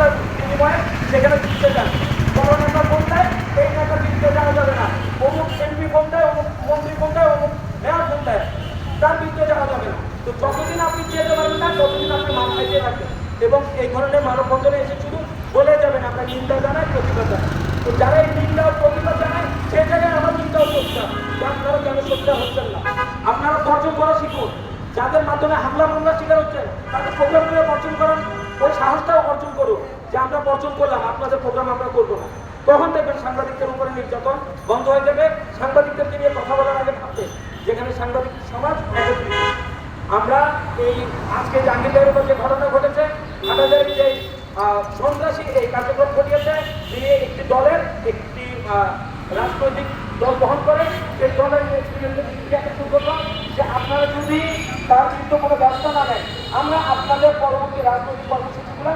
টাকার বিনিময়ে সেখানে জিততে চান। বড় নেতা ফোন দেয়, এই নেতা জিততে যাওয়া যাবে না, অমুক এমপি ফোন দেয়, অমুক মন্ত্রী ফোন দেয়, অমুক মেয়র ফোন দেয়, তার জিততে যাওয়া যাবে না। তো যতদিন আপনি যেতে পারবেন না ততদিন আপনি মাল খাইতে থাকবেন এবং এই ধরনের মানববন্ধনে এসে শুধু বলে যাবেন আমরা নিন্দা জানাই, প্রতিবাদ জানাই। তো যারা এই নিন্দা ও প্রতিবাদ জানায় সেই জায়গায় আমার চিন্তাও করছে আপনারা কেন সোচ্চার হচ্ছেন না। আপনারা বর্জন করা শিখুন। যাদের মাধ্যমে হামলা মামলা শিকার হচ্ছেন তাদের প্রোগ্রাম নিয়ে বর্জন করান, ওই সাহসটাও অর্জন করুন যে আমরা বর্জন করলাম, আপনাদের প্রোগ্রাম আমরা করবো না। তখন দেখবেন সাংবাদিকদের উপরে নির্যাতন বন্ধ হয়ে যাবে। সাংবাদিকদেরকে নিয়ে কথা বলার আগে ভাবতে যেখানে সাংবাদিক সমাজ একত্রিত। আমরা এই আজকে জাহাঙ্গীরের উপর যে ঘটনা ঘটেছে, আমাদের যে সন্ত্রাসী এই কার্যক্রম ঘটিয়েছে, তিনি একটি দলের একটি রাজনৈতিক দল বহন করে, সেই দলের যে আপনারা যদি তার বিরুদ্ধে কোনো ব্যবস্থা না নেন, আমরা আপনাদের পরবর্তী রাজনৈতিক কর্মসূচিগুলো